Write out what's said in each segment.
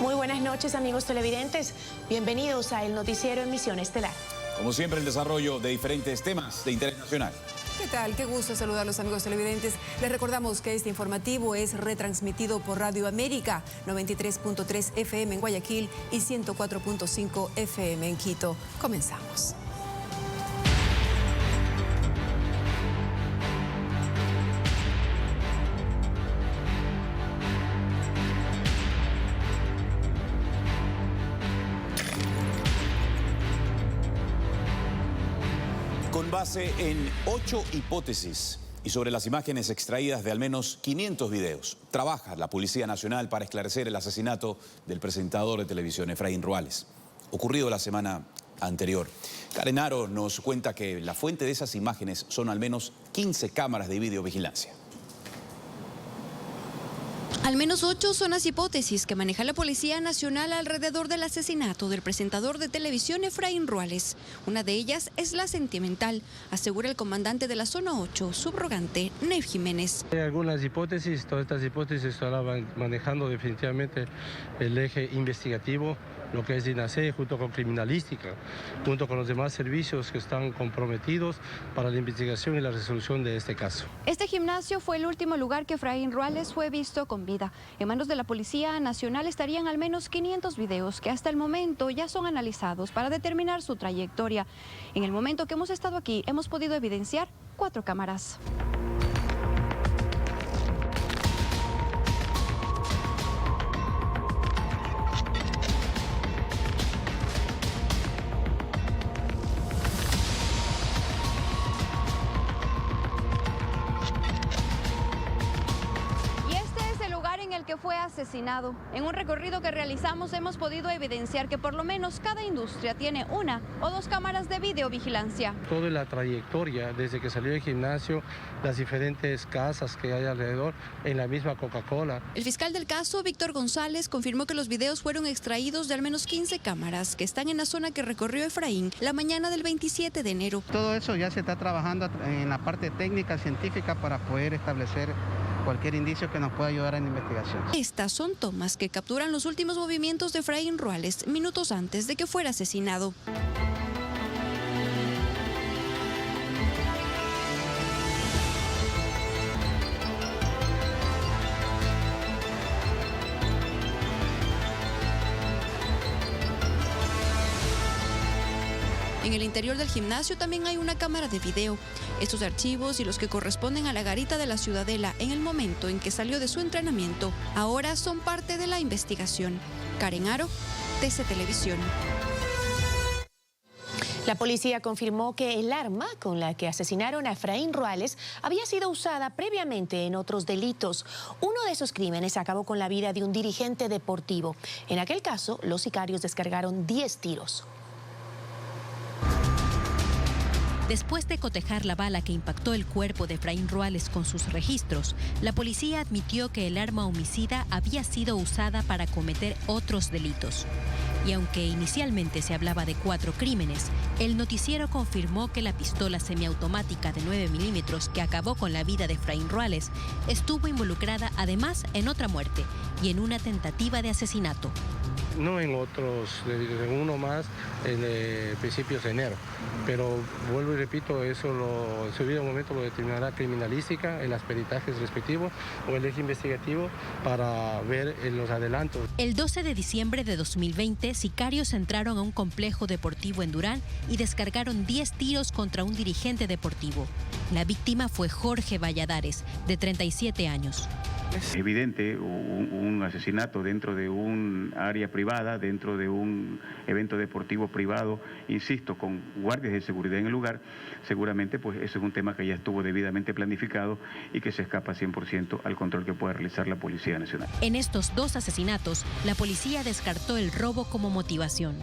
Muy buenas noches, amigos televidentes. Bienvenidos a el noticiero Emisión Estelar. Como siempre, el desarrollo de diferentes temas de interés nacional. ¿Qué tal? Qué gusto saludar a los amigos televidentes. Les recordamos que este informativo es retransmitido por Radio América, 93.3 FM en Guayaquil y 104.5 FM en Quito. Comenzamos. Con base en 8 hipótesis y sobre las imágenes extraídas de al menos 500 videos, trabaja la Policía Nacional para esclarecer el asesinato del presentador de televisión Efraín Ruales, ocurrido la semana anterior. Karen Aro nos cuenta que la fuente de esas imágenes son al menos 15 cámaras de videovigilancia. Al menos 8 son las hipótesis que maneja la Policía Nacional alrededor del asesinato del presentador de televisión Efraín Ruales. Una de ellas es la sentimental, asegura el comandante de la Zona 8, subrogante Nev Jiménez. Hay algunas hipótesis, todas estas hipótesis estarán manejando definitivamente el eje investigativo, lo que es DINASE, junto con criminalística, junto con los demás servicios que están comprometidos para la investigación y la resolución de este caso. Este gimnasio fue el último lugar que Efraín Ruales fue visto con vida. En manos de la Policía Nacional estarían al menos 500 videos que hasta el momento ya son analizados para determinar su trayectoria. En el momento que hemos estado aquí, hemos podido evidenciar 4 cámaras. Que fue asesinado. En un recorrido que realizamos hemos podido evidenciar que por lo menos cada industria tiene 1 o 2 cámaras de videovigilancia. Toda la trayectoria desde que salió del gimnasio, las diferentes casas que hay alrededor, en la misma Coca-Cola. El fiscal del caso, Víctor González, confirmó que los videos fueron extraídos de al menos 15 cámaras que están en la zona que recorrió Efraín la mañana del 27 de enero. Todo eso ya se está trabajando en la parte técnica, científica, para poder establecer cualquier indicio que nos pueda ayudar en la investigación. Estas son tomas que capturan los últimos movimientos de Efraín Ruales minutos antes de que fuera asesinado. En el interior del gimnasio también hay una cámara de video. Estos archivos y los que corresponden a la garita de la Ciudadela en el momento en que salió de su entrenamiento, ahora son parte de la investigación. Karen Aro, TC Televisión. La policía confirmó que el arma con la que asesinaron a Efraín Ruales había sido usada previamente en otros delitos. Uno de esos crímenes acabó con la vida de un dirigente deportivo. En aquel caso, los sicarios descargaron 10 tiros. Después de cotejar la bala que impactó el cuerpo de Efraín Ruales con sus registros, la policía admitió que el arma homicida había sido usada para cometer otros delitos. Y aunque inicialmente se hablaba de 4 crímenes, el noticiero confirmó que la pistola semiautomática de 9 milímetros que acabó con la vida de Efraín Ruales estuvo involucrada además en otra muerte y en una tentativa de asesinato. No en otros, en uno más en principios de enero. Pero vuelvo y repito, eso en su debido momento lo determinará criminalística en los peritajes respectivos o el eje investigativo para ver los adelantos. El 12 de diciembre de 2020, sicarios entraron a un complejo deportivo en Durán y descargaron 10 tiros contra un dirigente deportivo. La víctima fue Jorge Valladares, de 37 años. Es evidente un asesinato dentro de un área privada, dentro de un evento deportivo privado, insisto, con guardias de seguridad en el lugar. Seguramente pues eso es un tema que ya estuvo debidamente planificado y que se escapa 100% al control que pueda realizar la Policía Nacional. En estos 2 asesinatos, la policía descartó el robo como motivación.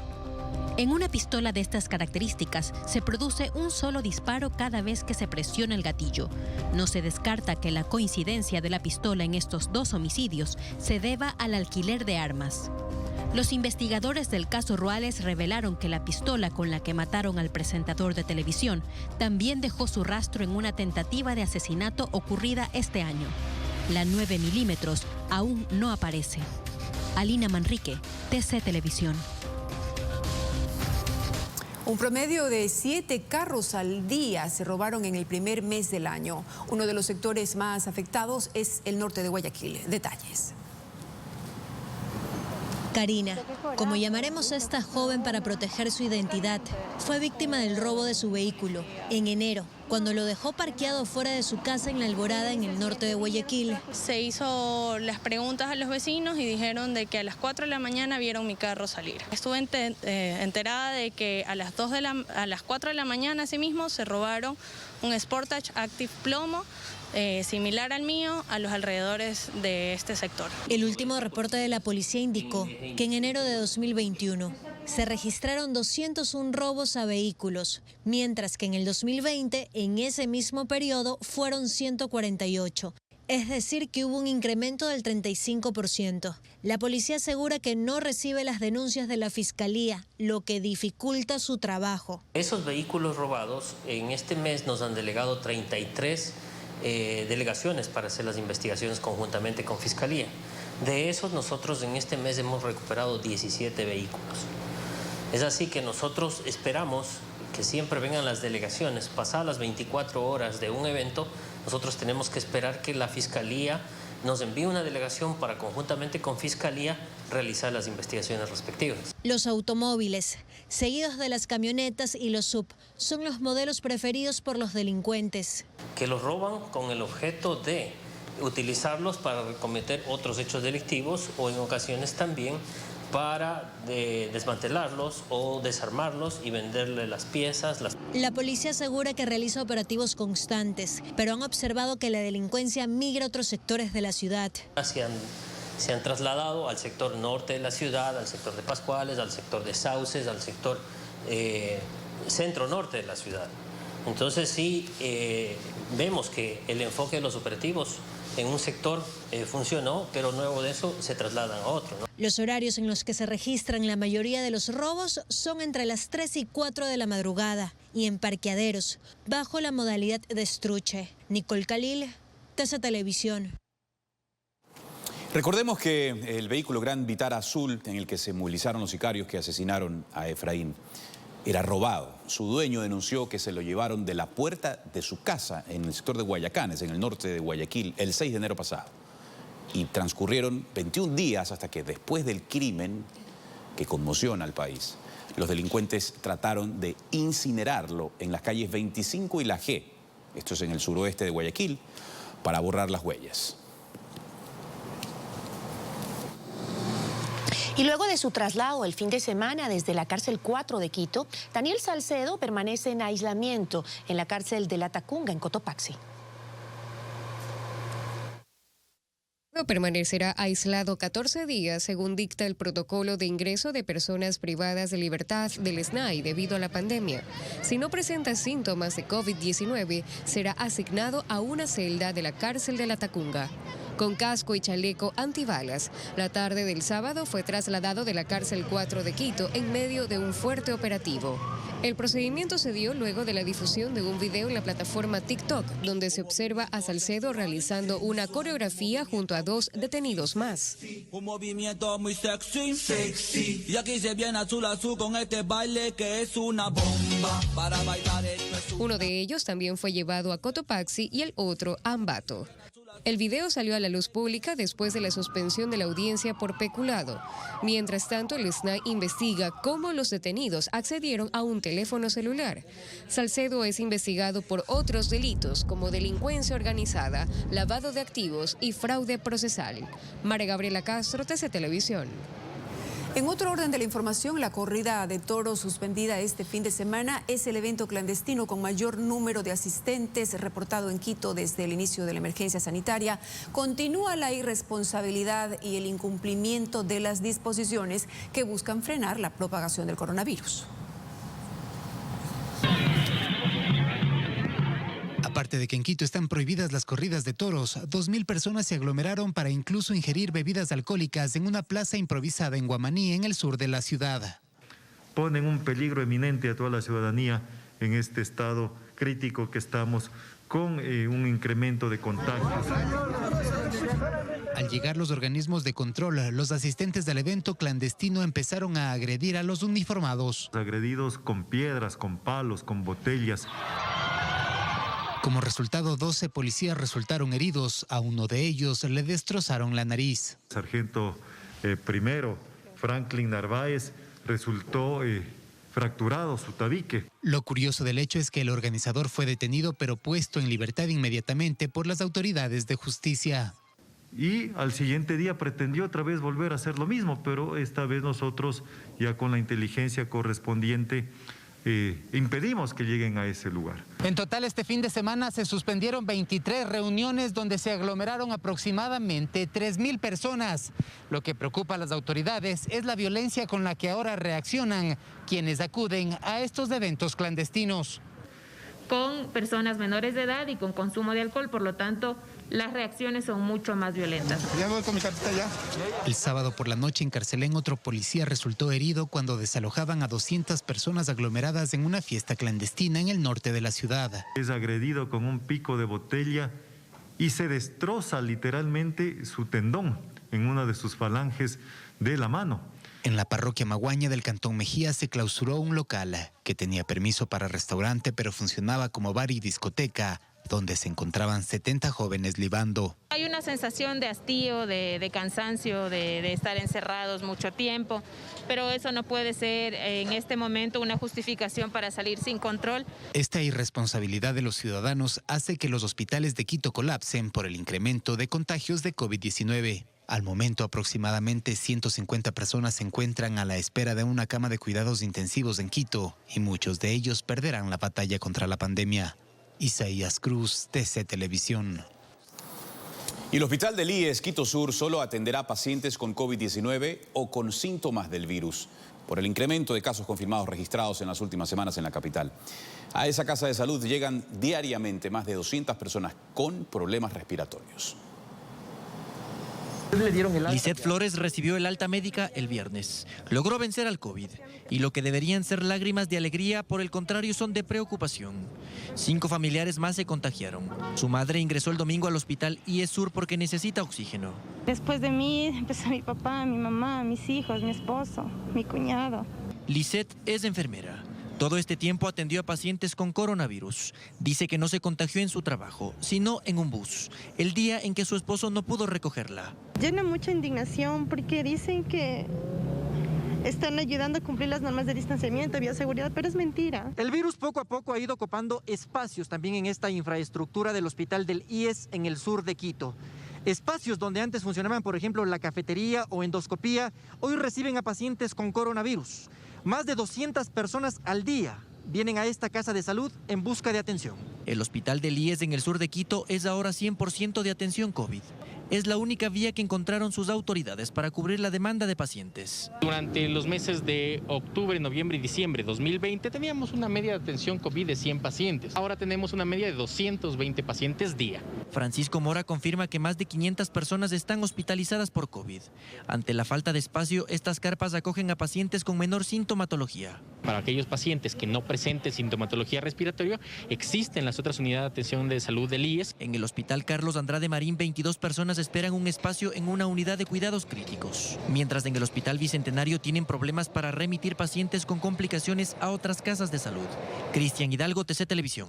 En una pistola de estas características se produce un solo disparo cada vez que se presiona el gatillo. No se descarta que la coincidencia de la pistola en estos 2 homicidios se deba al alquiler de armas. Los investigadores del caso Ruales revelaron que la pistola con la que mataron al presentador de televisión también dejó su rastro en una tentativa de asesinato ocurrida este año. La 9 milímetros aún no aparece. Alina Manrique, TC Televisión. Un promedio de 7 carros al día se robaron en el primer mes del año. Uno de los sectores más afectados es el norte de Guayaquil. Detalles. Karina, como llamaremos a esta joven para proteger su identidad, fue víctima del robo de su vehículo en enero, cuando lo dejó parqueado fuera de su casa en La Alborada, en el norte de Guayaquil. Se hizo las preguntas a los vecinos y dijeron de que a las 4 de la mañana vieron mi carro salir. Estuve enterada de que a las 4 de la mañana asimismo se robaron un Sportage Active plomo, similar al mío, a los alrededores de este sector. El último reporte de la policía indicó que en enero de 2021 se registraron 201 robos a vehículos, mientras que en el 2020, en ese mismo periodo, fueron 148. Es decir, que hubo un incremento del 35%. La policía asegura que no recibe las denuncias de la Fiscalía, lo que dificulta su trabajo. Esos vehículos robados, en este mes nos han delegado 33 delegaciones para hacer las investigaciones conjuntamente con Fiscalía. De esos, nosotros en este mes hemos recuperado 17 vehículos. Es así que nosotros esperamos que siempre vengan las delegaciones. Pasadas las 24 horas de un evento, nosotros tenemos que esperar que la Fiscalía nos envíe una delegación para conjuntamente con Fiscalía realizar las investigaciones respectivas. Los automóviles, seguidos de las camionetas y los SUV, son los modelos preferidos por los delincuentes. Que los roban con el objeto de utilizarlos para cometer otros hechos delictivos o en ocasiones también para desmantelarlos o desarmarlos y venderle las piezas. La policía asegura que realiza operativos constantes, pero han observado que la delincuencia migra a otros sectores de la ciudad. Se han trasladado al sector norte de la ciudad, al sector de Pascuales, al sector de Sauces, al sector centro-norte de la ciudad. Entonces sí, vemos que el enfoque de los operativos en un sector funcionó, pero luego de eso se trasladan a otro, ¿no? Los horarios en los que se registran la mayoría de los robos son entre las 3 y 4 de la madrugada y en parqueaderos, bajo la modalidad de estruche. Nicole Khalil, TC Televisión. Recordemos que el vehículo Gran Vitara azul en el que se movilizaron los sicarios que asesinaron a Efraín era robado. Su dueño denunció que se lo llevaron de la puerta de su casa en el sector de Guayacanes, en el norte de Guayaquil, el 6 de enero pasado. Y transcurrieron 21 días hasta que después del crimen que conmociona al país, los delincuentes trataron de incinerarlo en las calles 25 y la G, esto es en el suroeste de Guayaquil, para borrar las huellas. Y luego de su traslado el fin de semana desde la cárcel 4 de Quito, Daniel Salcedo permanece en aislamiento en la cárcel de La Tacunga, en Cotopaxi. Permanecerá aislado 14 días, según dicta el protocolo de ingreso de personas privadas de libertad del SNAI debido a la pandemia. Si no presenta síntomas de COVID-19, será asignado a una celda de la cárcel de La Tacunga. Con casco y chaleco antibalas, la tarde del sábado fue trasladado de la cárcel 4 de Quito en medio de un fuerte operativo. El procedimiento se dio luego de la difusión de un video en la plataforma TikTok, donde se observa a Salcedo realizando una coreografía junto a 2 detenidos más. Un movimiento muy sexy. Y aquí se viene azul con este baile que es una bomba. Para bailar esto es Uno de ellos también fue llevado a Cotopaxi y el otro a Ambato. El video salió a la luz pública después de la suspensión de la audiencia por peculado. Mientras tanto, el SNAI investiga cómo los detenidos accedieron a un teléfono celular. Salcedo es investigado por otros delitos como delincuencia organizada, lavado de activos y fraude procesal. María Gabriela Castro, TC Televisión. En otro orden de la información, la corrida de toros suspendida este fin de semana es el evento clandestino con mayor número de asistentes reportado en Quito desde el inicio de la emergencia sanitaria. Continúa la irresponsabilidad y el incumplimiento de las disposiciones que buscan frenar la propagación del coronavirus. Aparte de que en Quito están prohibidas las corridas de toros, 2.000 personas se aglomeraron para incluso ingerir bebidas alcohólicas en una plaza improvisada en Guamaní, en el sur de la ciudad. Ponen un peligro eminente a toda la ciudadanía en este estado crítico que estamos con un incremento de contagios. Al llegar los organismos de control, los asistentes del evento clandestino empezaron a agredir a los uniformados. Agredidos con piedras, con palos, con botellas. Como resultado, 12 policías resultaron heridos. A uno de ellos le destrozaron la nariz. Sargento primero, Franklin Narváez, resultó fracturado su tabique. Lo curioso del hecho es que el organizador fue detenido pero puesto en libertad inmediatamente por las autoridades de justicia. Y al siguiente día pretendió otra vez volver a hacer lo mismo, pero esta vez nosotros, ya con la inteligencia correspondiente, impedimos que lleguen a ese lugar. En total, este fin de semana se suspendieron 23 reuniones donde se aglomeraron aproximadamente 3,000 personas. Lo que preocupa a las autoridades es la violencia con la que ahora reaccionan quienes acuden a estos eventos clandestinos. Con personas menores de edad y con consumo de alcohol, por lo tanto, las reacciones son mucho más violentas. Ya voy con mi carpeta ya. El sábado por la noche en Carcelén, otro policía resultó herido cuando desalojaban a 200 personas aglomeradas en una fiesta clandestina en el norte de la ciudad. Es agredido con un pico de botella y se destroza literalmente su tendón en una de sus falanges de la mano. En la parroquia Maguaña del Cantón Mejía se clausuró un local que tenía permiso para restaurante pero funcionaba como bar y discoteca, donde se encontraban 70 jóvenes libando. Hay una sensación de hastío, de cansancio, de estar encerrados mucho tiempo, pero eso no puede ser en este momento una justificación para salir sin control. Esta irresponsabilidad de los ciudadanos hace que los hospitales de Quito colapsen por el incremento de contagios de COVID-19. Al momento, aproximadamente 150 personas se encuentran a la espera de una cama de cuidados intensivos en Quito y muchos de ellos perderán la batalla contra la pandemia. Isaías Cruz, TC Televisión. Y el hospital del IES Quito Sur solo atenderá pacientes con COVID-19 o con síntomas del virus, por el incremento de casos confirmados registrados en las últimas semanas en la capital. A esa casa de salud llegan diariamente más de 200 personas con problemas respiratorios. Lisette Flores recibió el alta médica el viernes. Logró vencer al COVID y lo que deberían ser lágrimas de alegría, por el contrario, son de preocupación. 5 familiares más se contagiaron. Su madre ingresó el domingo al hospital IES Sur porque necesita oxígeno. Después de mí empezó mi papá, mi mamá, mis hijos, mi esposo, mi cuñado. Lisette es enfermera. Todo este tiempo atendió a pacientes con coronavirus. Dice que no se contagió en su trabajo, sino en un bus, el día en que su esposo no pudo recogerla. Llena mucha indignación porque dicen que están ayudando a cumplir las normas de distanciamiento, bioseguridad, pero es mentira. El virus poco a poco ha ido ocupando espacios también en esta infraestructura del hospital del IES en el sur de Quito. Espacios donde antes funcionaban, por ejemplo, la cafetería o endoscopía, hoy reciben a pacientes con coronavirus. Más de 200 personas al día vienen a esta casa de salud en busca de atención. El hospital del IES en el sur de Quito es ahora 100% de atención COVID. Es la única vía que encontraron sus autoridades para cubrir la demanda de pacientes. Durante los meses de octubre, noviembre y diciembre de 2020 teníamos una media de atención COVID de 100 pacientes. Ahora tenemos una media de 220 pacientes día. Francisco Mora confirma que más de 500 personas están hospitalizadas por COVID. Ante la falta de espacio, estas carpas acogen a pacientes con menor sintomatología. Para aquellos pacientes que no presenten sintomatología respiratoria, existen las otras unidades de atención de salud del IES. En el hospital Carlos Andrade Marín, 22 personas esperan un espacio en una unidad de cuidados críticos. Mientras en el hospital Bicentenario tienen problemas para remitir pacientes con complicaciones a otras casas de salud. Cristian Hidalgo, TC Televisión.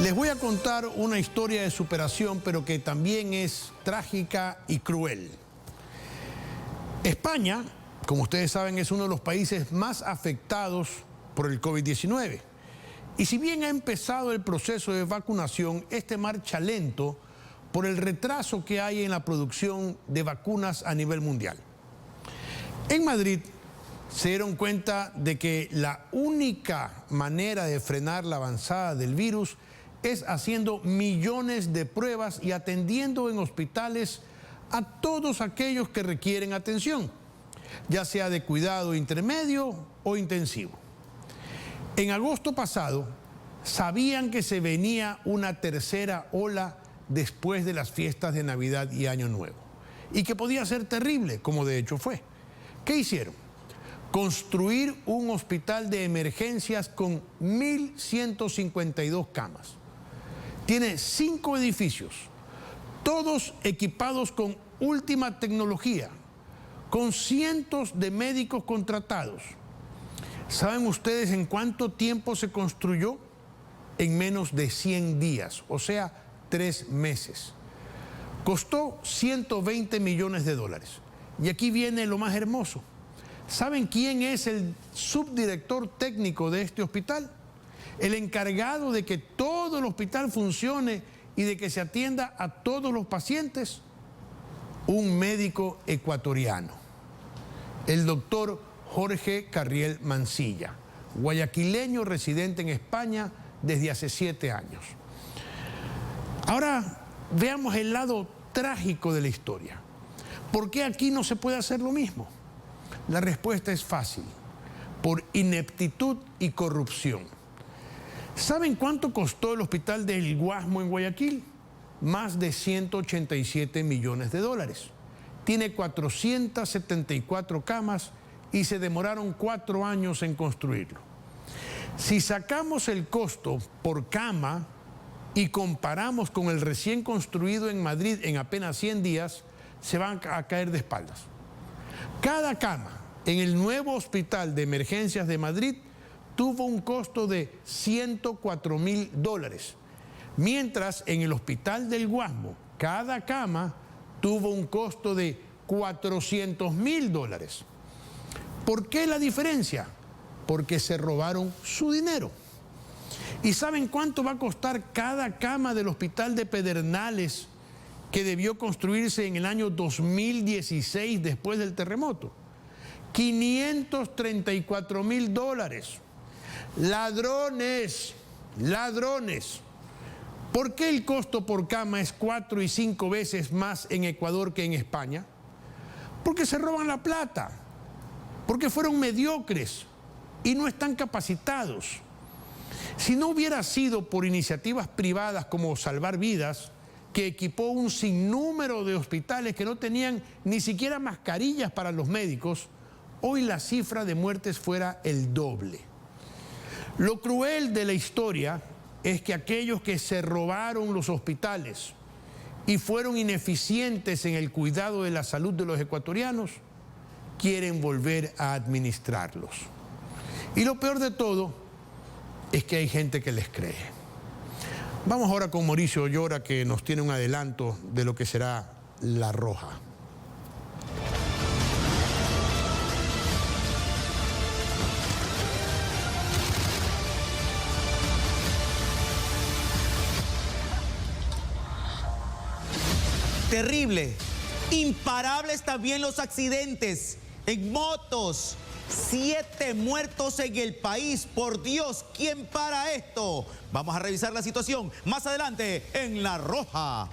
Les voy a contar una historia de superación, pero que también es trágica y cruel. España, como ustedes saben, es uno de los países más afectados por el COVID-19. Y si bien ha empezado el proceso de vacunación, este marcha lento por el retraso que hay en la producción de vacunas a nivel mundial. En Madrid se dieron cuenta de que la única manera de frenar la avanzada del virus es haciendo millones de pruebas y atendiendo en hospitales a todos aquellos que requieren atención, ya sea de cuidado intermedio o intensivo. En agosto pasado, sabían que se venía una tercera ola después de las fiestas de Navidad y Año Nuevo, y que podía ser terrible, como de hecho fue. ¿Qué hicieron? Construir un hospital de emergencias con 1.152 camas. tiene 5 edificios, todos equipados con última tecnología, con cientos de médicos contratados. ¿Saben ustedes en cuánto tiempo se construyó? En menos de 100 días, o sea, 3 meses. Costó 120 millones de dólares. Y aquí viene lo más hermoso. ¿Saben quién es el subdirector técnico de este hospital? El encargado de que todo el hospital funcione y de que se atienda a todos los pacientes. Un médico ecuatoriano, el doctor Jorge Carriel Mancilla, guayaquileño residente en España desde hace 7 años. Ahora veamos el lado trágico de la historia. ¿Por qué aquí no se puede hacer lo mismo? La respuesta es fácil: por ineptitud y corrupción. ¿Saben cuánto costó el hospital del Guasmo en Guayaquil? Más de 187 millones de dólares. Tiene 474 camas y se demoraron 4 años en construirlo. Si sacamos el costo por cama y comparamos con el recién construido en Madrid en apenas 100 días, se van a caer de espaldas. Cada cama en el nuevo hospital de emergencias de Madrid tuvo un costo de $104.000, mientras en el hospital del Guasmo cada cama tuvo un costo de $400.000. ¿Por qué la diferencia? Porque se robaron su dinero. ¿Y saben cuánto va a costar cada cama del hospital de Pedernales, que debió construirse en el año 2016 después del terremoto? $534.000. Ladrones, ladrones. ¿Por qué el costo por cama es 4 y 5 veces más en Ecuador que en España? Porque se roban la plata, porque fueron mediocres y no están capacitados. Si no hubiera sido por iniciativas privadas como Salvar Vidas, que equipó un sinnúmero de hospitales que no tenían ni siquiera mascarillas para los médicos, hoy la cifra de muertes fuera el doble. Lo cruel de la historia es que aquellos que se robaron los hospitales y fueron ineficientes en el cuidado de la salud de los ecuatorianos, quieren volver a administrarlos. Y lo peor de todo es que hay gente que les cree. Vamos ahora con Mauricio Ollora, que nos tiene un adelanto de lo que será La Roja. Terrible. Imparables también los accidentes en motos. 7 muertos en el país. Por Dios, ¿quién para esto? Vamos a revisar la situación más adelante en La Roja.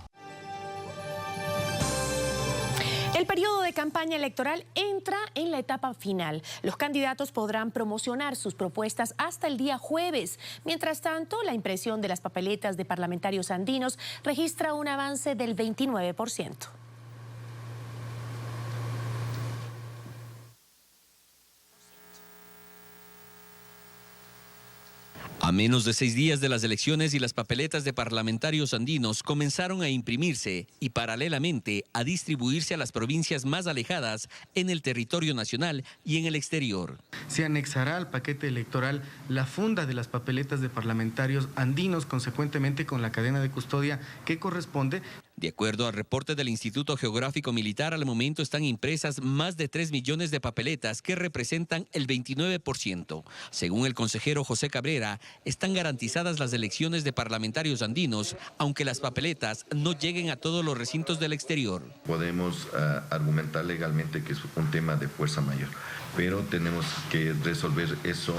El periodo de campaña electoral entra en la etapa final. Los candidatos podrán promocionar sus propuestas hasta el día jueves. Mientras tanto, la impresión de las papeletas de parlamentarios andinos registra un avance del 29%. A menos de 6 días de las elecciones y las papeletas de parlamentarios andinos comenzaron a imprimirse y paralelamente a distribuirse a las provincias más alejadas en el territorio nacional y en el exterior. Se anexará al paquete electoral la funda de las papeletas de parlamentarios andinos, consecuentemente con la cadena de custodia que corresponde. De acuerdo al reporte del Instituto Geográfico Militar, al momento están impresas más de 3 millones de papeletas que representan el 29%. Según el consejero José Cabrera, están garantizadas las elecciones de parlamentarios andinos, aunque las papeletas no lleguen a todos los recintos del exterior. Podemos argumentar legalmente que es un tema de fuerza mayor, pero tenemos que resolver eso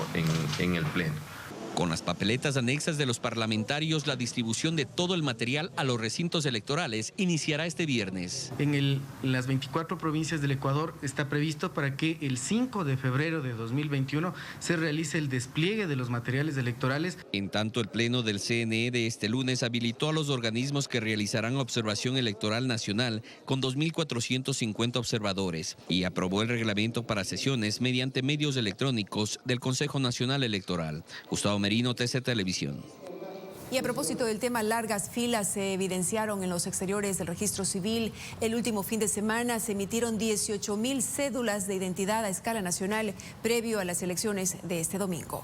en el Pleno. Con las papeletas anexas de los parlamentarios, la distribución de todo el material a los recintos electorales iniciará este viernes. En las 24 provincias del Ecuador está previsto para que el 5 de febrero de 2021 se realice el despliegue de los materiales electorales. En tanto, el Pleno del CNE de este lunes habilitó a los organismos que realizarán observación electoral nacional con 2.450 observadores y aprobó el reglamento para sesiones mediante medios electrónicos del Consejo Nacional Electoral. Gustavo Merino, TC Televisión. Y a propósito del tema, largas filas se evidenciaron en los exteriores del registro civil. El último fin de semana se emitieron 18.000 cédulas de identidad a escala nacional previo a las elecciones de este domingo.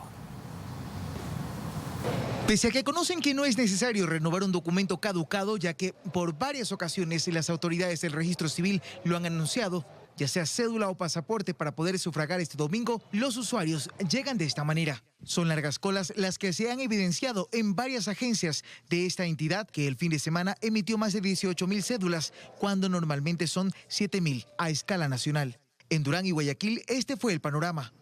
Pese a que conocen que no es necesario renovar un documento caducado, ya que por varias ocasiones las autoridades del registro civil lo han anunciado, ya sea cédula o pasaporte para poder sufragar este domingo, los usuarios llegan de esta manera. Son largas colas las que se han evidenciado en varias agencias de esta entidad que el fin de semana emitió más de 18.000 cédulas, cuando normalmente son 7.000 a escala nacional. En Durán y Guayaquil este fue el panorama.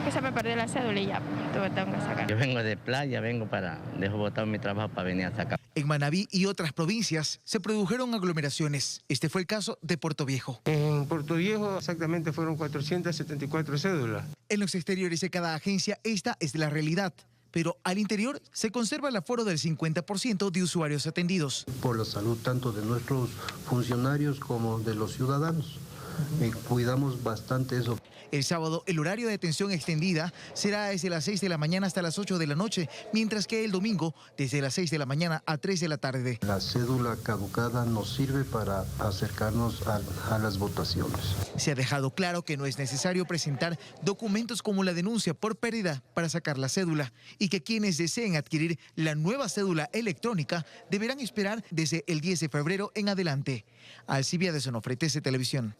Que se me perdió la cédula y ya tengo que sacar. Yo vengo de playa, dejo botado mi trabajo para venir a sacar. En Manabí y otras provincias se produjeron aglomeraciones. Este fue el caso de Puerto Viejo. En Puerto Viejo exactamente fueron 474 cédulas. En los exteriores de cada agencia esta es la realidad, pero al interior se conserva el aforo del 50% de usuarios atendidos. Por la salud tanto de nuestros funcionarios como de los ciudadanos. Cuidamos bastante eso. El sábado el horario de atención extendida será desde las 6 de la mañana hasta las 8 de la noche, mientras que el domingo desde las 6 de la mañana a 3 de la tarde. La cédula caducada nos sirve para acercarnos a las votaciones. Se ha dejado claro que no es necesario presentar documentos como la denuncia por pérdida para sacar la cédula y que quienes deseen adquirir la nueva cédula electrónica deberán esperar desde el 10 de febrero en adelante. Alcibiades Onofre, TC Televisión.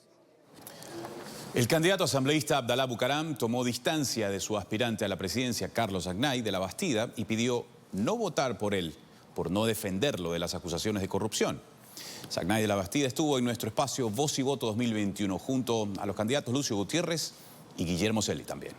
El candidato asambleísta Abdalá Bucaram tomó distancia de su aspirante a la presidencia, Carlos Agnay, de La Bastida, y pidió no votar por él, por no defenderlo de las acusaciones de corrupción. Agnay de La Bastida estuvo en nuestro espacio Voz y Voto 2021 junto a los candidatos Lucio Gutiérrez y Guillermo Celi también.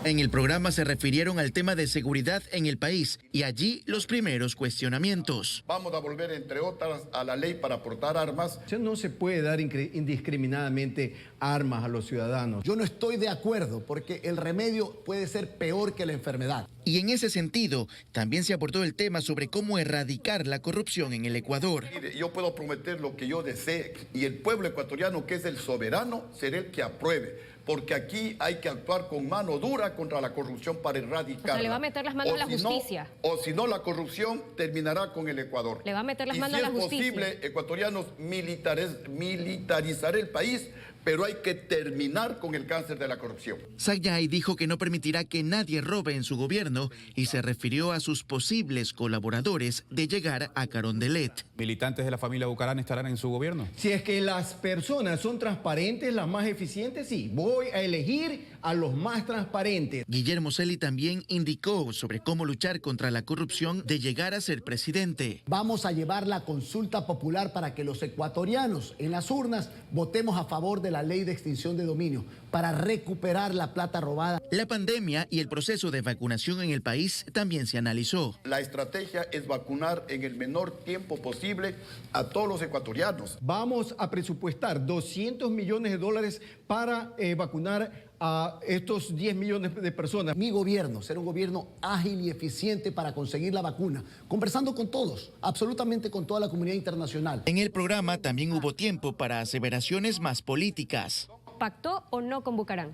En el programa se refirieron al tema de seguridad en el país y allí los primeros cuestionamientos. Vamos a volver, entre otras, a la ley para portar armas. No se puede dar indiscriminadamente armas a los ciudadanos. Yo no estoy de acuerdo porque el remedio puede ser peor que la enfermedad. Y en ese sentido, también se abordó el tema sobre cómo erradicar la corrupción en el Ecuador. Mire, yo puedo prometer lo que yo desee y el pueblo ecuatoriano, que es el soberano, será el que apruebe. Porque aquí hay que actuar con mano dura contra la corrupción para erradicarla. O sea, le va a meter las manos a la justicia. O si no, la corrupción terminará con el Ecuador. Le va a meter las manos a la justicia. Si es posible, ecuatorianos, militarizar el país, pero hay que terminar con el cáncer de la corrupción. Agnay dijo que no permitirá que nadie robe en su gobierno y se refirió a sus posibles colaboradores de llegar a Carondelet. ¿Militantes de la familia Bucaram estarán en su gobierno? Si es que las personas son transparentes, las más eficientes, sí. Voy a elegir a los más transparentes. Guillermo Celi también indicó sobre cómo luchar contra la corrupción de llegar a ser presidente. Vamos a llevar la consulta popular para que los ecuatorianos en las urnas votemos a favor de la ley de extinción de dominio para recuperar la plata robada. La pandemia y el proceso de vacunación en el país también se analizó. La estrategia es vacunar en el menor tiempo posible a todos los ecuatorianos. Vamos a presupuestar $200 millones para vacunar a estos 10 millones de personas. Mi gobierno será un gobierno ágil y eficiente para conseguir la vacuna, conversando con todos, absolutamente con toda la comunidad internacional. En el programa también hubo tiempo para aseveraciones más políticas. ¿Pactó o no con Bucaram?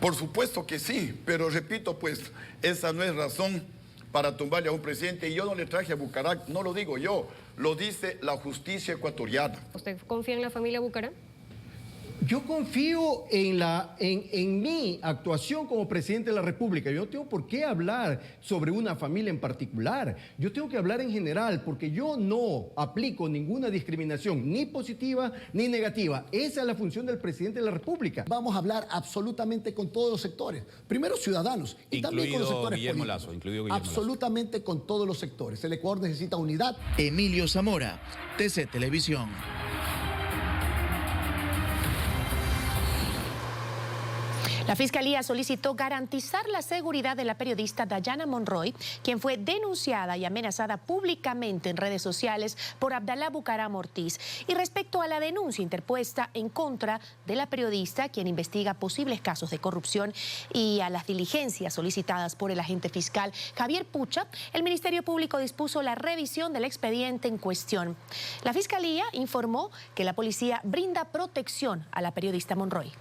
Por supuesto que sí, pero repito, pues esa no es razón para tumbarle a un presidente. Y yo no le traje a Bucaram, no lo digo yo, lo dice la justicia ecuatoriana. ¿Usted confía en la familia Bucaram? Yo confío en mi actuación como presidente de la República. Yo no tengo por qué hablar sobre una familia en particular. Yo tengo que hablar en general porque yo no aplico ninguna discriminación, ni positiva ni negativa. Esa es la función del presidente de la República. Vamos a hablar absolutamente con todos los sectores. Primero ciudadanos y también con los sectores Guillermo políticos. Lazo, incluido Guillermo absolutamente Lazo. Con todos los sectores. El Ecuador necesita unidad. Emilio Zamora, TC Televisión. La Fiscalía solicitó garantizar la seguridad de la periodista Dayana Monroy, quien fue denunciada y amenazada públicamente en redes sociales por Abdalá Bucaram Ortiz. Y respecto a la denuncia interpuesta en contra de la periodista, quien investiga posibles casos de corrupción, y a las diligencias solicitadas por el agente fiscal Javier Pucha, el Ministerio Público dispuso la revisión del expediente en cuestión. La Fiscalía informó que la policía brinda protección a la periodista Monroy.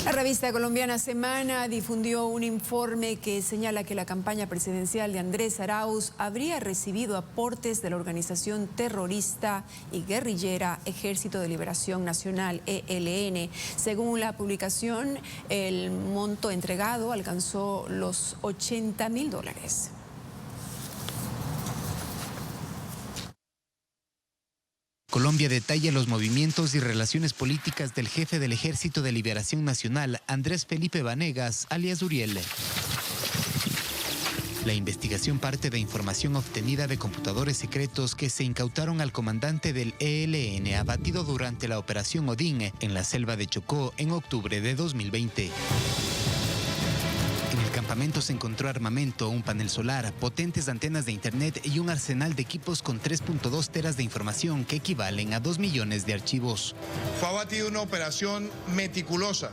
La revista colombiana Semana difundió un informe que señala que la campaña presidencial de Andrés Arauz habría recibido aportes de la organización terrorista y guerrillera Ejército de Liberación Nacional, ELN. Según la publicación, el monto entregado alcanzó los $80.000. Colombia detalla los movimientos y relaciones políticas del jefe del Ejército de Liberación Nacional, Andrés Felipe Vanegas, alias Uriel. La investigación parte de información obtenida de computadores secretos que se incautaron al comandante del ELN abatido durante la Operación Odín en la selva de Chocó en octubre de 2020. En el campamento se encontró armamento, un panel solar, potentes antenas de internet y un arsenal de equipos con 3.2 teras de información que equivalen a 2 millones de archivos. Fue abatida una operación meticulosa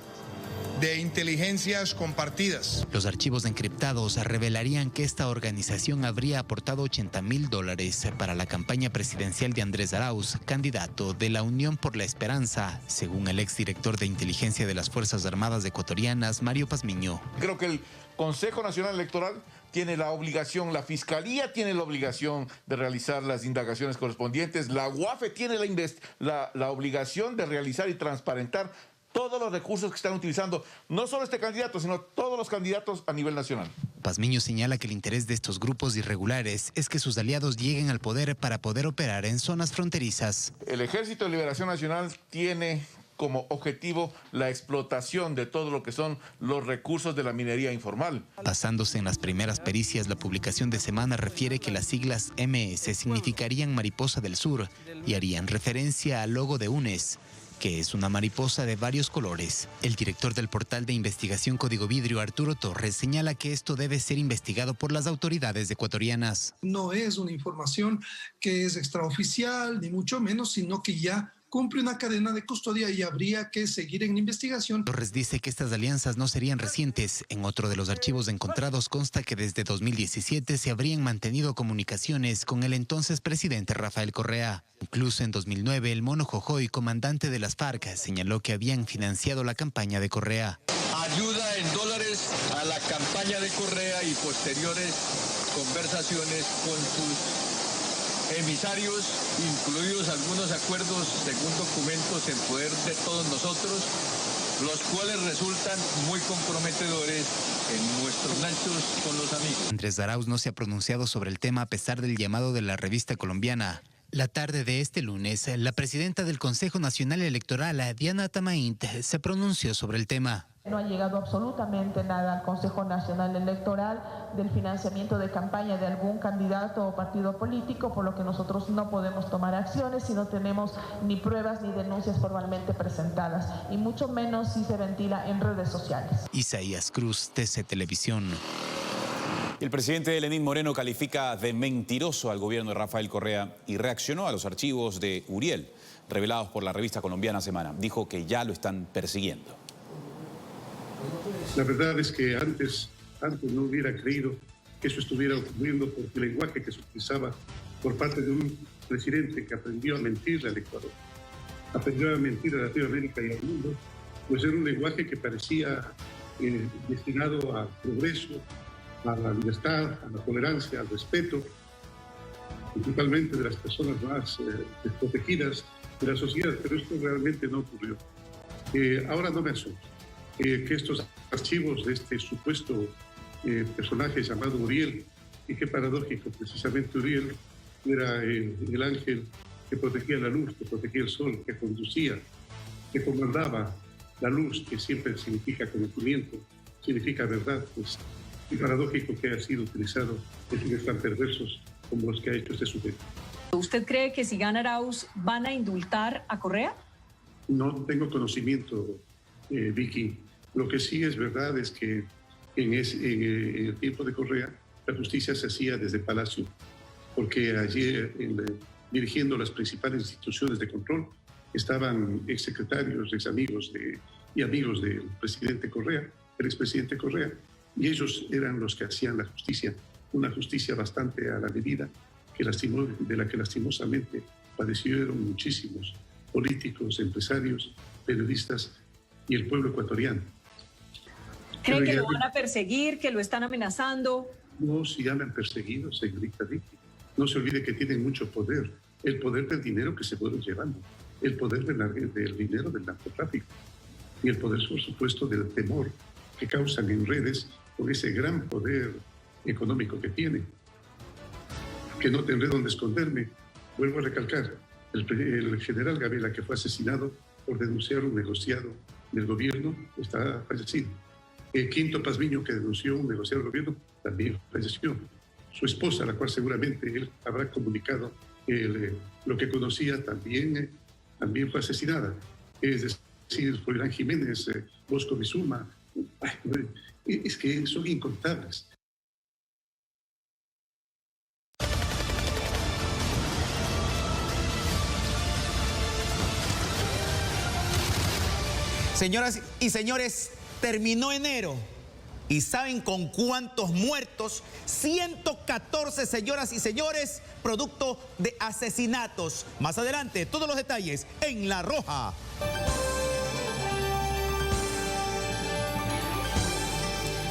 de inteligencias compartidas. Los archivos encriptados revelarían que esta organización habría aportado $80.000 para la campaña presidencial de Andrés Arauz, candidato de la Unión por la Esperanza, según el exdirector de inteligencia de las Fuerzas Armadas Ecuatorianas, Mario Pazmiño. Creo que el Consejo Nacional Electoral tiene la obligación, la Fiscalía tiene la obligación de realizar las indagaciones correspondientes, la UAFE tiene la obligación de realizar y transparentar todos los recursos que están utilizando, no solo este candidato, sino todos los candidatos a nivel nacional. Pazmiño señala que el interés de estos grupos irregulares es que sus aliados lleguen al poder para poder operar en zonas fronterizas. El Ejército de Liberación Nacional tiene como objetivo la explotación de todo lo que son los recursos de la minería informal. Basándose en las primeras pericias, la publicación de Semana refiere que las siglas MS significarían Mariposa del Sur y harían referencia al logo de UNES, que es una mariposa de varios colores. El director del portal de investigación Código Vidrio, Arturo Torres, señala que esto debe ser investigado por las autoridades ecuatorianas. No es una información que es extraoficial, ni mucho menos, sino que ya cumple una cadena de custodia y habría que seguir en investigación. Torres dice que estas alianzas no serían recientes. En otro de los archivos encontrados consta que desde 2017 se habrían mantenido comunicaciones con el entonces presidente Rafael Correa. Incluso en 2009, el Mono Jojoy, comandante de las FARC, señaló que habían financiado la campaña de Correa. Ayuda en dólares a la campaña de Correa y posteriores conversaciones con sus emisarios, incluidos algunos acuerdos según documentos en poder de todos nosotros, los cuales resultan muy comprometedores en nuestros nexos con los amigos. Andrés Arauz no se ha pronunciado sobre el tema a pesar del llamado de la revista colombiana. La tarde de este lunes, la presidenta del Consejo Nacional Electoral, Diana Tamaint, se pronunció sobre el tema. No ha llegado absolutamente nada al Consejo Nacional Electoral del financiamiento de campaña de algún candidato o partido político, por lo que nosotros no podemos tomar acciones si no tenemos ni pruebas ni denuncias formalmente presentadas, y mucho menos si se ventila en redes sociales. Isaías Cruz, TC Televisión. El presidente Lenín Moreno califica de mentiroso al gobierno de Rafael Correa y reaccionó a los archivos de Uriel, revelados por la revista colombiana Semana. Dijo que ya lo están persiguiendo. La verdad es que antes no hubiera creído que eso estuviera ocurriendo, porque el lenguaje que se utilizaba por parte de un presidente que aprendió a mentir al Ecuador, aprendió a mentir a Latinoamérica y al mundo, pues era un lenguaje que parecía destinado al progreso, a la libertad, a la tolerancia, al respeto, principalmente de las personas más desprotegidas de la sociedad, pero esto realmente no ocurrió. Ahora no me asombra que estos archivos de este supuesto personaje llamado Uriel, y qué paradójico, precisamente Uriel era el ángel que protegía la luz, que protegía el sol, que conducía, que comandaba la luz, que siempre significa conocimiento, significa verdad, pues es paradójico que haya sido utilizado en fines tan perversos como los que ha hecho este sujeto. ¿Usted cree que si gana Arauz van a indultar a Correa? No tengo conocimiento, Vicky. Lo que sí es verdad es que en el tiempo de Correa la justicia se hacía desde Palacio, porque allí dirigiendo las principales instituciones de control estaban exsecretarios, examigos y amigos del presidente Correa, el expresidente Correa, y ellos eran los que hacían la justicia, una justicia bastante a la medida de la que lastimosamente padecieron muchísimos políticos, empresarios, periodistas y el pueblo ecuatoriano. ¿Cree que lo van a perseguir, que lo están amenazando? No, si ya me han perseguido, señorita Vicky. No se olvide que tienen mucho poder. El poder del dinero que se fueron llevando. El poder del dinero del narcotráfico. Y el poder, por supuesto, del temor que causan en redes con ese gran poder económico que tienen. Que no tendré dónde esconderme. Vuelvo a recalcar, el general Gabela, que fue asesinado por denunciar un negociado del gobierno, está fallecido. Quinto Pazmiño, que denunció un negociado del gobierno, también falleció. Su esposa, la cual seguramente él habrá comunicado lo que conocía, también fue asesinada. Es decir, Florian Jiménez, Bosco Bizuma. Es que son incontables. Señoras y señores, terminó enero. ¿Y saben con cuántos muertos? 114, señoras y señores, producto de asesinatos. Más adelante, todos los detalles en La Roja.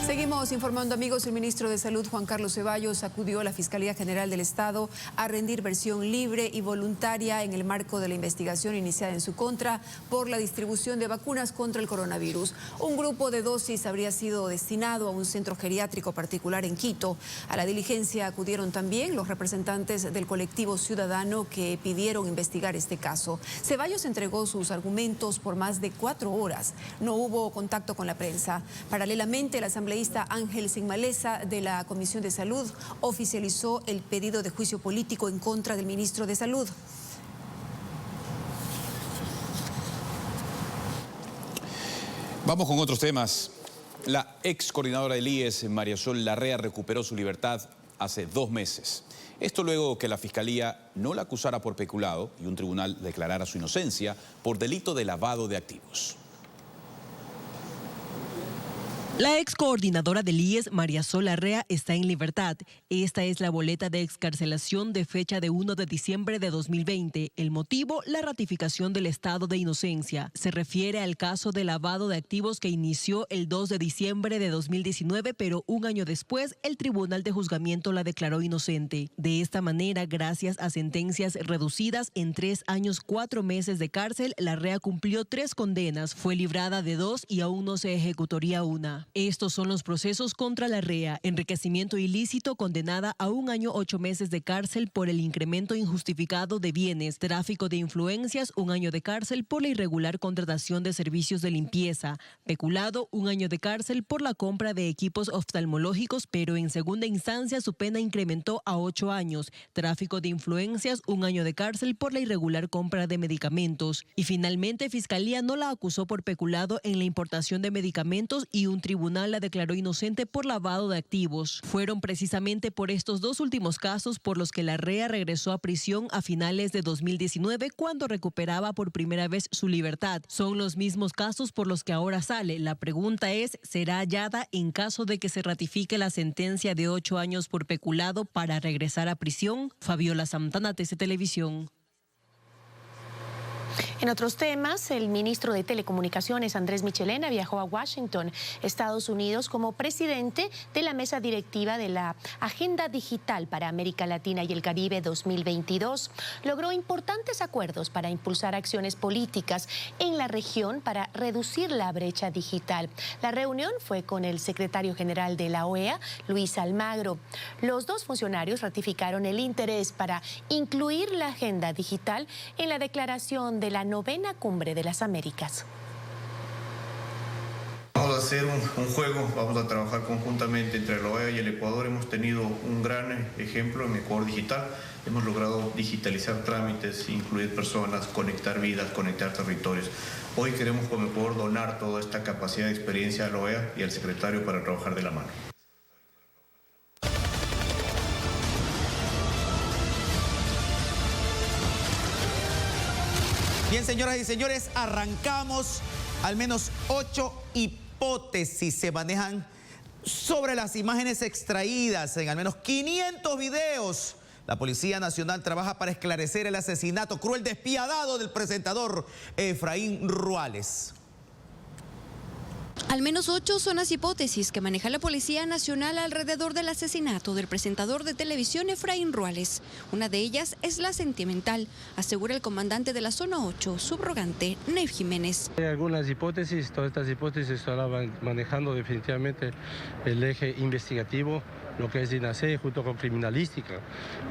Seguimos informando, amigos. El ministro de Salud, Juan Carlos Ceballos, acudió a la Fiscalía General del Estado a rendir versión libre y voluntaria en el marco de la investigación iniciada en su contra por la distribución de vacunas contra el coronavirus. Un grupo de dosis habría sido destinado a un centro geriátrico particular en Quito. A la diligencia acudieron también los representantes del colectivo ciudadano que pidieron investigar este caso. Ceballos entregó sus argumentos por más de 4 horas. No hubo contacto con la prensa. Paralelamente, la Asamblea Ángel Sinmaleza de la Comisión de Salud oficializó el pedido de juicio político en contra del ministro de Salud. Vamos con otros temas. La ex coordinadora del IES, María Sol Larrea, recuperó su libertad hace 2 meses. Esto luego que la Fiscalía no la acusara por peculado y un tribunal declarara su inocencia por delito de lavado de activos. La ex coordinadora del IES, María Sol Larrea, está en libertad. Esta es la boleta de excarcelación de fecha de 1 de diciembre de 2020. El motivo, la ratificación del estado de inocencia. Se refiere al caso de lavado de activos que inició el 2 de diciembre de 2019, pero un año después, el Tribunal de Juzgamiento la declaró inocente. De esta manera, gracias a sentencias reducidas en 3 años, 4 meses de cárcel, Larrea cumplió 3 condenas, fue librada de 2 y aún no se ejecutaría una. Estos son los procesos contra Larrea: enriquecimiento ilícito, condenada a 1 año 8 meses de cárcel por el incremento injustificado de bienes; tráfico de influencias, 1 año de cárcel por la irregular contratación de servicios de limpieza; peculado, 1 año de cárcel por la compra de equipos oftalmológicos, pero en segunda instancia su pena incrementó a 8 años; tráfico de influencias, 1 año de cárcel por la irregular compra de medicamentos. Y finalmente, Fiscalía no la acusó por peculado en la importación de medicamentos y un tribunal la declaró inocente por lavado de activos. Fueron precisamente por estos 2 últimos casos por los que Larrea regresó a prisión a finales de 2019, cuando recuperaba por primera vez su libertad. Son los mismos casos por los que ahora sale. La pregunta es, ¿será hallada en caso de que se ratifique la sentencia de 8 años por peculado para regresar a prisión? Fabiola Santana, TC Televisión. En otros temas, el ministro de Telecomunicaciones, Andrés Michelena, viajó a Washington, Estados Unidos, como presidente de la mesa directiva de la Agenda Digital para América Latina y el Caribe 2022. Logró importantes acuerdos para impulsar acciones políticas en la región para reducir la brecha digital. La reunión fue con el secretario general de la OEA, Luis Almagro. Los 2 funcionarios ratificaron el interés para incluir la agenda digital en la declaración de la 9ª Cumbre de las Américas. Vamos a hacer un juego, vamos a trabajar conjuntamente entre la OEA y el Ecuador. Hemos tenido un gran ejemplo en Ecuador Digital. Hemos logrado digitalizar trámites, incluir personas, conectar vidas, conectar territorios. Hoy queremos como Ecuador donar toda esta capacidad de experiencia a la OEA y al secretario para trabajar de la mano. Bien, señoras y señores, arrancamos. Al menos 8 hipótesis se manejan sobre las imágenes extraídas en al menos 500 videos. La Policía Nacional trabaja para esclarecer el asesinato cruel, despiadado del presentador Efraín Ruales. Al menos 8 son las hipótesis que maneja la Policía Nacional alrededor del asesinato del presentador de televisión Efraín Ruales. Una de ellas es la sentimental, asegura el comandante de la Zona 8, subrogante Neif Jiménez. Hay algunas hipótesis, todas estas hipótesis estarán manejando definitivamente el eje investigativo, lo que es DINASE, junto con criminalística,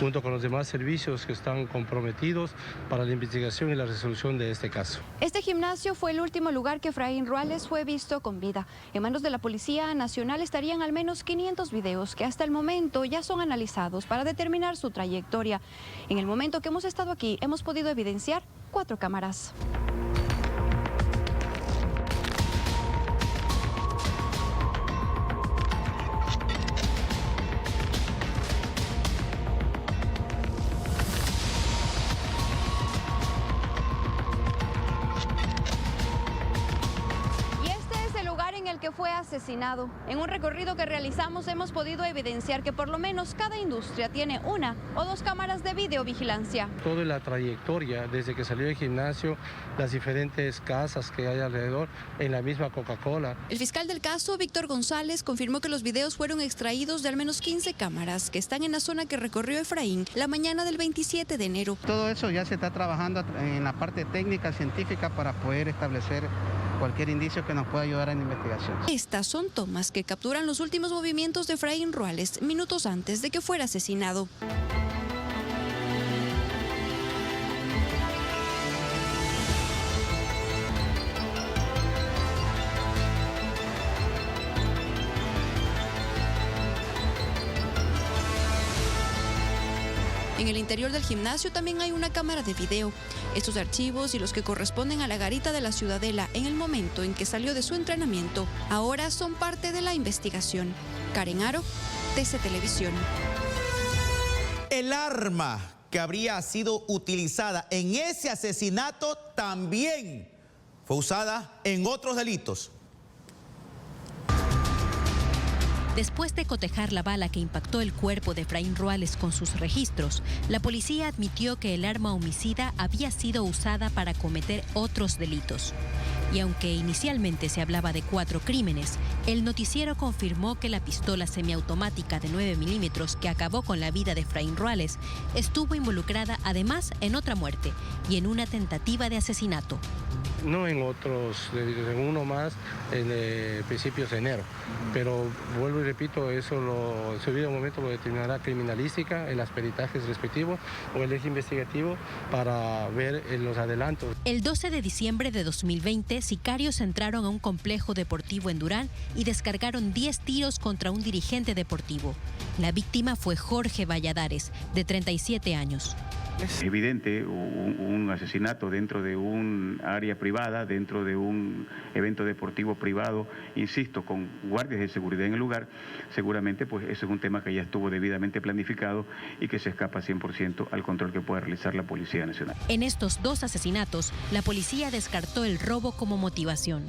junto con los demás servicios que están comprometidos para la investigación y la resolución de este caso. Este gimnasio fue el último lugar que Efraín Ruales fue visto con vida. En manos de la Policía Nacional estarían al menos 500 videos que hasta el momento ya son analizados para determinar su trayectoria. En el momento que hemos estado aquí, hemos podido evidenciar 4 cámaras. Que fue asesinado. En un recorrido que realizamos hemos podido evidenciar que por lo menos cada industria tiene 1 o 2 cámaras de videovigilancia. Toda la trayectoria, desde que salió del gimnasio, las diferentes casas que hay alrededor, en la misma Coca-Cola. El fiscal del caso, Víctor González, confirmó que los videos fueron extraídos de al menos 15 cámaras que están en la zona que recorrió Efraín la mañana del 27 de enero. Todo eso ya se está trabajando en la parte técnica, científica, para poder establecer cualquier indicio que nos pueda ayudar en la investigación. Estas son tomas que capturan los últimos movimientos de Efraín Ruales minutos antes de que fuera asesinado. En el interior del gimnasio también hay una cámara de video. Estos archivos y los que corresponden a la garita de la Ciudadela en el momento en que salió de su entrenamiento, ahora son parte de la investigación. Karen Aro, TC Televisión. El arma que habría sido utilizada en ese asesinato también fue usada en otros delitos. Después de cotejar la bala que impactó el cuerpo de Efraín Ruales con sus registros, la policía admitió que el arma homicida había sido usada para cometer otros delitos. Y aunque inicialmente se hablaba de 4 crímenes, el noticiero confirmó que la pistola semiautomática de 9 milímetros que acabó con la vida de Efraín Ruales estuvo involucrada además en otra muerte y en una tentativa de asesinato. No en otros, en uno más en principios de enero, pero vuelvo y repito, eso en su debido momento lo determinará criminalística en los peritajes respectivos o el eje investigativo para ver los adelantos. El 12 de diciembre de 2020, sicarios entraron a un complejo deportivo en Durán y descargaron 10 tiros contra un dirigente deportivo. La víctima fue Jorge Valladares, de 37 años. Es evidente un asesinato dentro de un área privada, dentro de un evento deportivo privado, insisto, con guardias de seguridad en el lugar. Seguramente pues eso es un tema que ya estuvo debidamente planificado y que se escapa 100% al control que pueda realizar la Policía Nacional. En estos 2 asesinatos, la policía descartó el robo como motivación.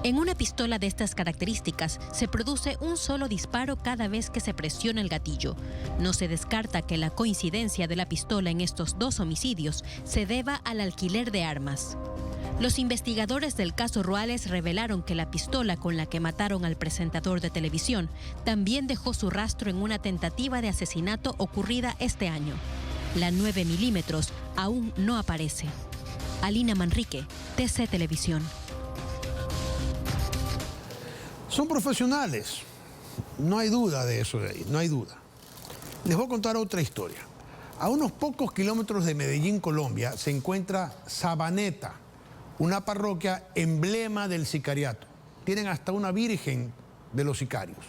En una pistola de estas características se produce un solo disparo cada vez que se presiona el gatillo. No se descarta que la coincidencia de la pistola en estos 2 homicidios se deba al alquiler de armas. Los investigadores del caso Ruales revelaron que la pistola con la que mataron al presentador de televisión también dejó su rastro en una tentativa de asesinato ocurrida este año. La 9 milímetros aún no aparece. Alina Manrique, TC Televisión. Son profesionales, no hay duda de eso de ahí, no hay duda. Les voy a contar otra historia. A unos pocos kilómetros de Medellín, Colombia, se encuentra Sabaneta, una parroquia emblema del sicariato. Tienen hasta una virgen de los sicarios.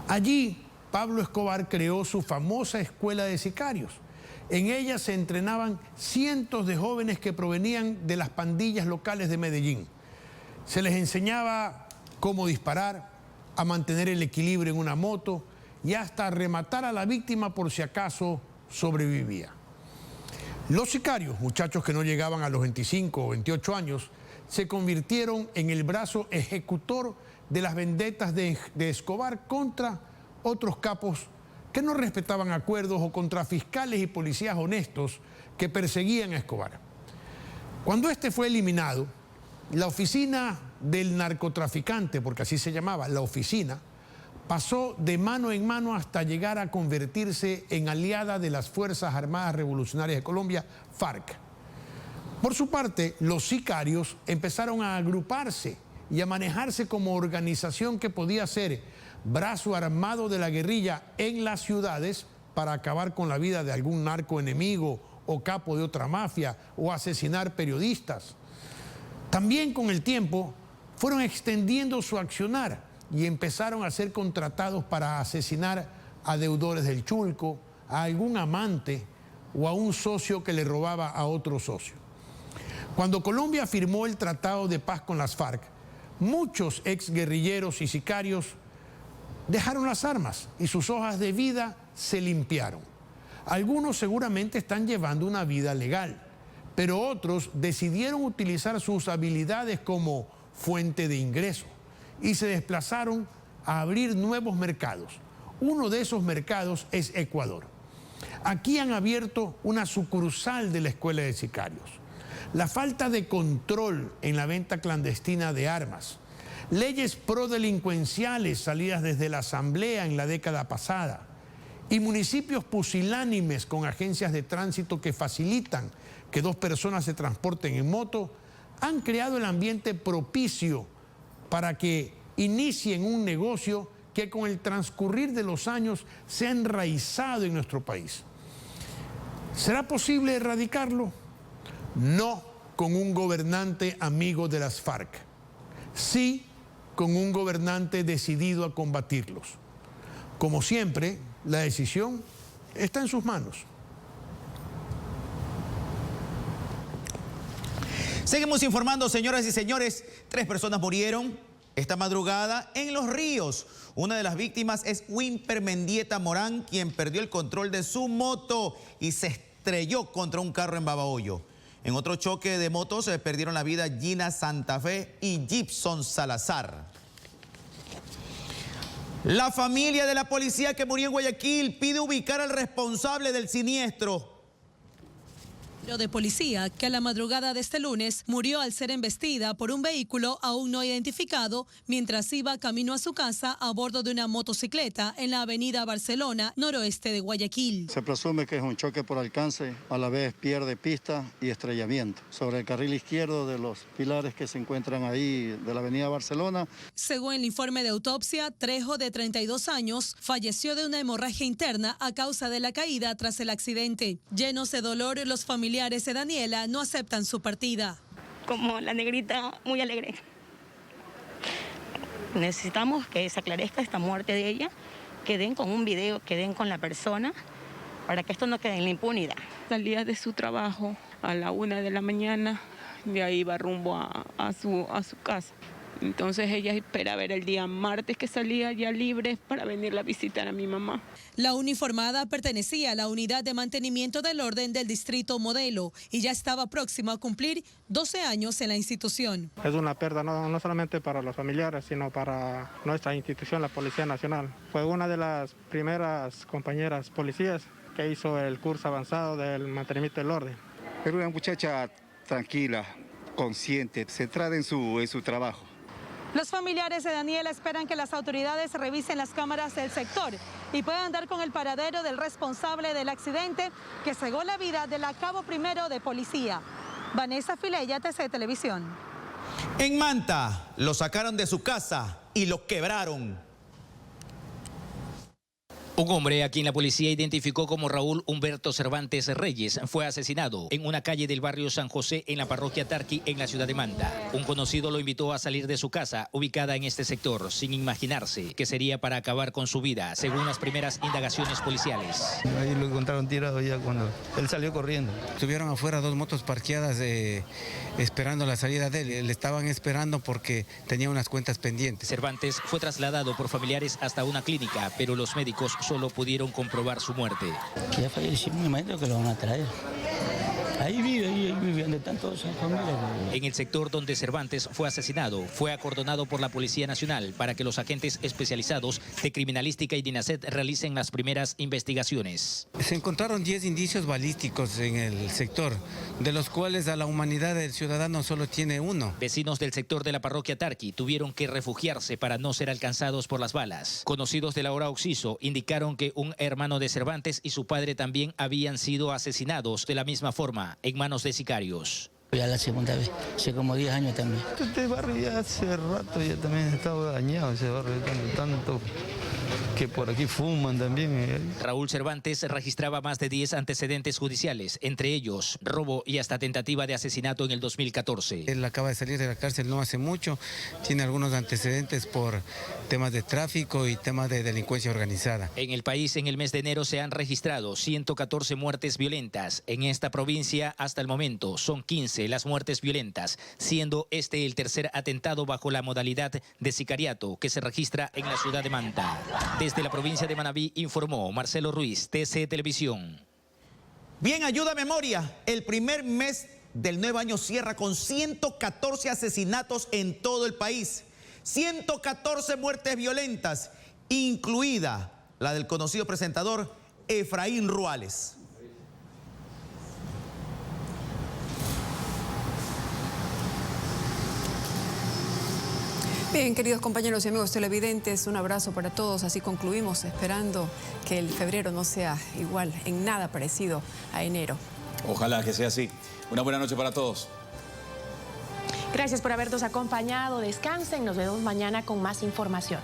Allí, Pablo Escobar creó su famosa escuela de sicarios. En ella se entrenaban cientos de jóvenes que provenían de las pandillas locales de Medellín. Se les enseñaba cómo disparar, a mantener el equilibrio en una moto y hasta a rematar a la víctima por si acaso sobrevivía. Los sicarios, muchachos que no llegaban a los 25 o 28 años, se convirtieron en el brazo ejecutor de las vendetas de Escobar contra otros capos que no respetaban acuerdos o contra fiscales y policías honestos que perseguían a Escobar. Cuando este fue eliminado, la oficina del narcotraficante, porque así se llamaba, la oficina, pasó de mano en mano hasta llegar a convertirse en aliada de las Fuerzas Armadas Revolucionarias de Colombia, FARC. Por su parte, los sicarios empezaron a agruparse y a manejarse como organización que podía ser brazo armado de la guerrilla en las ciudades para acabar con la vida de algún narco enemigo o capo de otra mafia o asesinar periodistas. También con el tiempo fueron extendiendo su accionar y empezaron a ser contratados para asesinar a deudores del Chulco, a algún amante o a un socio que le robaba a otro socio. Cuando Colombia firmó el Tratado de Paz con las FARC, muchos exguerrilleros y sicarios dejaron las armas y sus hojas de vida se limpiaron. Algunos seguramente están llevando una vida legal, pero otros decidieron utilizar sus habilidades como fuente de ingreso y se desplazaron a abrir nuevos mercados. Uno de esos mercados es Ecuador. Aquí han abierto una sucursal de la Escuela de Sicarios. La falta de control en la venta clandestina de armas, leyes prodelincuenciales salidas desde la Asamblea en la década pasada y municipios pusilánimes con agencias de tránsito que facilitan que dos personas se transporten en moto han creado el ambiente propicio para que inicien un negocio que con el transcurrir de los años se ha enraizado en nuestro país. ¿Será posible erradicarlo? No con un gobernante amigo de las FARC, sí con un gobernante decidido a combatirlos. Como siempre, la decisión está en sus manos. Seguimos informando, señoras y señores. 3 personas murieron esta madrugada en Los Ríos. Una de las víctimas es Wimper Mendieta Morán, quien perdió el control de su moto y se estrelló contra un carro en Babahoyo. En otro choque de motos se perdieron la vida Gina Santa Fe y Gibson Salazar. La familia de la policía que murió en Guayaquil pide ubicar al responsable del siniestro. De policía que a la madrugada de este lunes murió al ser embestida por un vehículo aún no identificado mientras iba camino a su casa a bordo de una motocicleta en la avenida Barcelona, noroeste de Guayaquil. Se presume que es un choque por alcance, a la vez pierde pista y estrellamiento sobre el carril izquierdo de los pilares que se encuentran ahí de la avenida Barcelona. Según el informe de autopsia, Trejo, de 32 años, falleció de una hemorragia interna a causa de la caída tras el accidente. Llenos de dolor, los familiares de Daniela no aceptan su partida. Como la negrita muy alegre. Necesitamos que se aclarezca esta muerte de ella, que den con un video, que den con la persona, para que esto no quede en la impunidad. Salía de su trabajo a la 1 de la mañana, de ahí iba rumbo a su casa. Entonces ella espera ver el día martes que salía ya libre para venirla a visitar a mi mamá. La uniformada pertenecía a la unidad de mantenimiento del orden del distrito Modelo y ya estaba próximo a cumplir 12 años en la institución. Es una pérdida no solamente para los familiares, sino para nuestra institución, la Policía Nacional. Fue una de las primeras compañeras policías que hizo el curso avanzado del mantenimiento del orden. Era una muchacha tranquila, consciente, centrada en su trabajo. Los familiares de Daniela esperan que las autoridades revisen las cámaras del sector y puedan dar con el paradero del responsable del accidente que cegó la vida del cabo primero de policía. Vanessa Filella, TC Televisión. En Manta, lo sacaron de su casa y lo quebraron. Un hombre a quien la policía identificó como Raúl Humberto Cervantes Reyes fue asesinado en una calle del barrio San José en la parroquia Tarqui en la ciudad de Manta. Un conocido lo invitó a salir de su casa ubicada en este sector sin imaginarse que sería para acabar con su vida, según las primeras indagaciones policiales. Ahí lo encontraron tirado ya cuando él salió corriendo. Estuvieron afuera 2 motos parqueadas esperando la salida de él. Le estaban esperando porque tenía unas cuentas pendientes. Cervantes fue trasladado por familiares hasta una clínica, pero los médicos solo pudieron comprobar su muerte. Ya falleció, me imagino que lo van a traer. Ahí vive, donde están todas esas familias. En el sector donde Cervantes fue asesinado, fue acordonado por la Policía Nacional para que los agentes especializados de criminalística y DINASET realicen las primeras investigaciones. Se encontraron 10 indicios balísticos en el sector, de los cuales a la humanidad del ciudadano solo tiene uno. Vecinos del sector de la parroquia Tarqui tuvieron que refugiarse para no ser alcanzados por las balas. Conocidos de la hora Oxiso indicaron que un hermano de Cervantes y su padre también habían sido asesinados de la misma forma, en manos de sicarios. Ya la segunda vez, hace como 10 años también. Este barrio ya hace rato ya también estaba dañado, ese barrio tanto que por aquí fuman también. Raúl Cervantes registraba más de 10 antecedentes judiciales, entre ellos robo y hasta tentativa de asesinato en el 2014. Él acaba de salir de la cárcel no hace mucho, tiene algunos antecedentes por temas de tráfico y temas de delincuencia organizada. En el país, en el mes de enero se han registrado 114 muertes violentas. En esta provincia, hasta el momento, son 15 las muertes violentas, siendo este el tercer atentado bajo la modalidad de sicariato que se registra en la ciudad de Manta. Desde la provincia de Manabí informó Marcelo Ruiz, TC Televisión. Bien, ayuda a memoria. El primer mes del nuevo año cierra con 114 asesinatos en todo el país. 114 muertes violentas, incluida la del conocido presentador Efraín Ruales. Bien, queridos compañeros y amigos televidentes, un abrazo para todos. Así concluimos, esperando que el febrero no sea igual, en nada parecido a enero. Ojalá que sea así. Una buena noche para todos. Gracias por habernos acompañado. Descansen. Nos vemos mañana con más información.